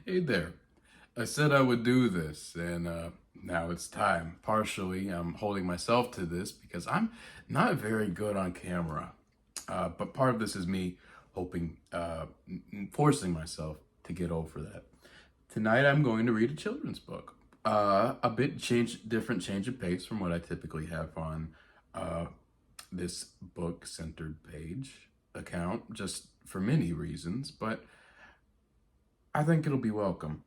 Hey there. I said I would do this, and now it's time. Partially, I'm holding myself to this because I'm not very good on camera. But part of this is me hoping, forcing myself to get over that. Tonight, I'm going to read a children's book. A bit different change of pace from what I typically have on uh, this book-centered page account, just for many reasons, but I think it'll be welcome.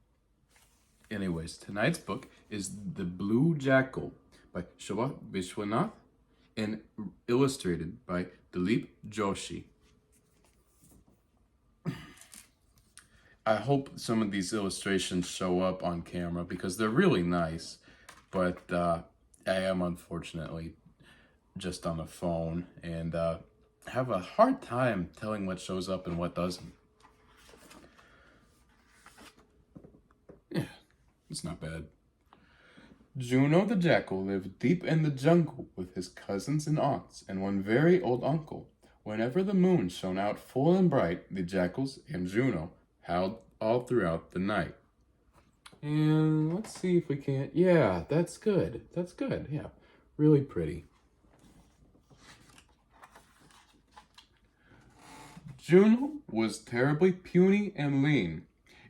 Anyways, tonight's book is The Blue Jackal by Shobha Vishwanath and illustrated by Dilip Joshi. I hope some of these illustrations show up on camera because they're really nice, but I am unfortunately just on the phone and have a hard time telling what shows up and what doesn't. Yeah, it's not bad. Juno the Jackal lived deep in the jungle with his cousins and aunts and one very old uncle. Whenever the moon shone out full and bright, the jackals and Juno howled all throughout the night. And let's see if we can't. Yeah, that's good. That's good. Yeah, really pretty. Juno was terribly puny and lean,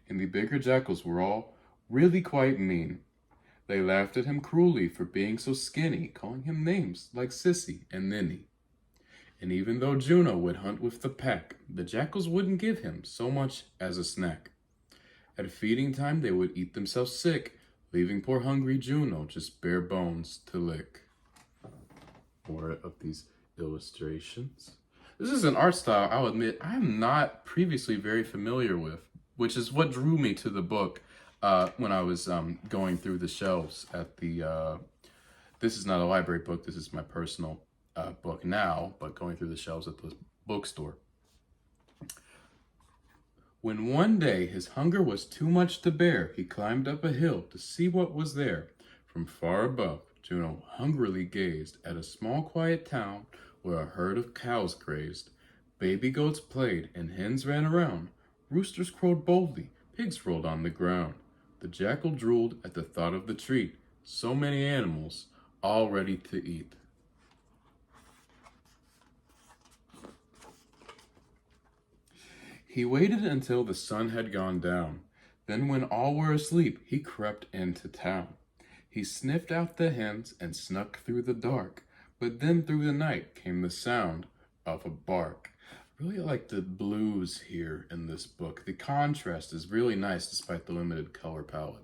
and the bigger jackals were all really quite mean. They laughed at him cruelly for being so skinny, calling him names like Sissy and Ninny. And even though Juno would hunt with the pack, the jackals wouldn't give him so much as a snack. At feeding time, they would eat themselves sick, leaving poor hungry Juno just bare bones to lick. More of these illustrations. This is an art style, I'll admit, I'm not previously very familiar with, which is what drew me to the book when I was going through the shelves at the, this is not a library book, this is my personal book now, but going through the shelves at the bookstore. When one day his hunger was too much to bear, he climbed up a hill to see what was there. From far above, Juno hungrily gazed at a small quiet town where a herd of cows grazed. Baby goats played and hens ran around. Roosters crowed boldly, pigs rolled on the ground. The jackal drooled at the thought of the treat. So many animals, all ready to eat. He waited until the sun had gone down. Then when all were asleep, he crept into town. He sniffed out the hens and snuck through the dark. But then through the night came the sound of a bark. I really like the blues here in this book. The contrast is really nice despite the limited color palette.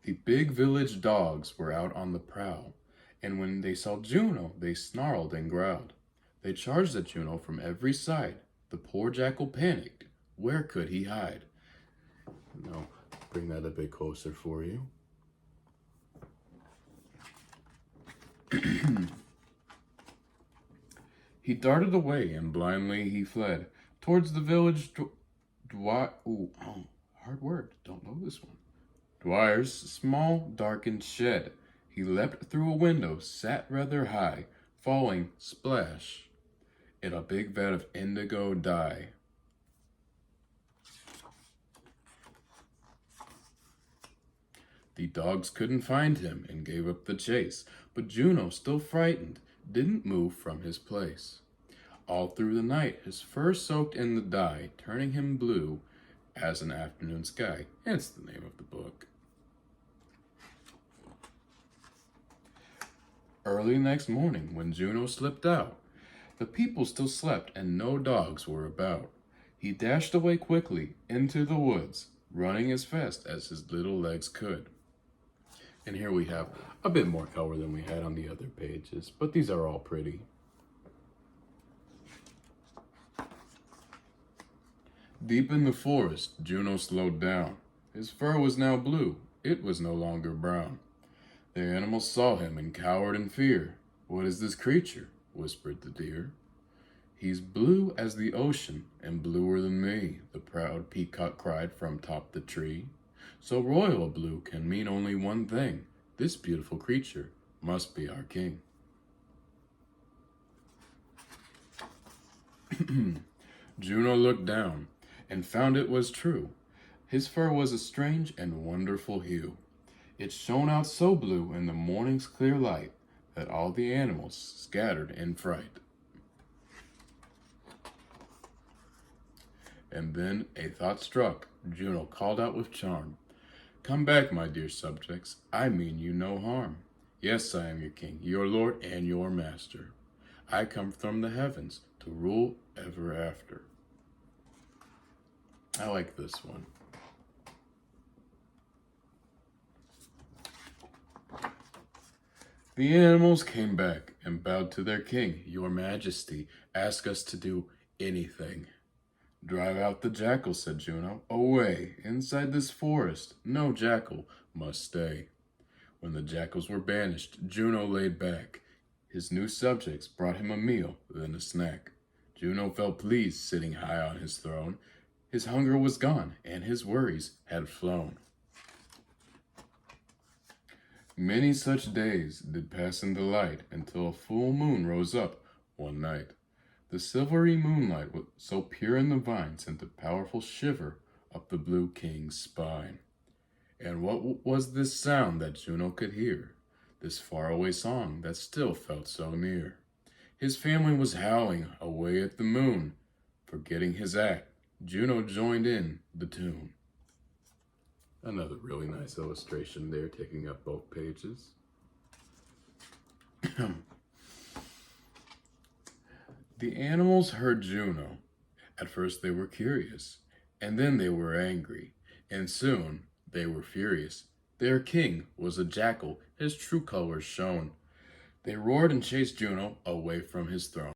The big village dogs were out on the prowl, and when they saw Juno, they snarled and growled. They charged at Juno from every side. The poor jackal panicked. Where could he hide? Now, bring that a bit closer for you. He darted away and blindly he fled towards the village hard word, don't know this one. Dwyer's small darkened shed. He leapt through a window, sat rather high, falling splash in a big vat of indigo dye. The dogs couldn't find him and gave up the chase, but Juno, still frightened, didn't move from his place. All through the night his fur soaked in the dye, turning him blue as an afternoon sky, hence the name of the book. Early next morning, when Juno slipped out, the people still slept and no dogs were about. He dashed away quickly into the woods, running as fast as his little legs could. And here we have a bit more color than we had on the other pages, but these are all pretty. Deep in the forest, Juno slowed down. His fur was now blue, it was no longer brown. The animals saw him and cowered in fear. What is this creature? Whispered the deer. He's blue as the ocean and bluer than me, the proud peacock cried from top the tree. So royal a blue can mean only one thing. This beautiful creature must be our king. Juno looked down and found it was true. His fur was a strange and wonderful hue. It shone out so blue in the morning's clear light that all the animals scattered in fright. And then a thought struck. Juno called out with charm, "Come back, my dear subjects, I mean you no harm. Yes, I am your king, your lord, and your master. I come from the heavens to rule ever after." I like this one. The animals came back and bowed to their king. "Your majesty, ask us to do anything." "Drive out the jackal," said Juno. "Away, inside this forest, no jackal must stay." When the jackals were banished, Juno laid back. His new subjects brought him a meal, then a snack. Juno felt pleased sitting high on his throne. His hunger was gone, and his worries had flown. Many such days did pass in delight until a full moon rose up one night. The silvery moonlight, so pure and divine, sent a powerful shiver up the blue king's spine. And what was this sound that Juno could hear? This faraway song that still felt so near? His family was howling away at the moon. Forgetting his act, Juno joined in the tune. Another really nice illustration there, taking up both pages. The animals heard Juno. At first they were curious, and then they were angry, and soon they were furious. Their king was a jackal, his true colors shone. They roared and chased Juno away from his throne.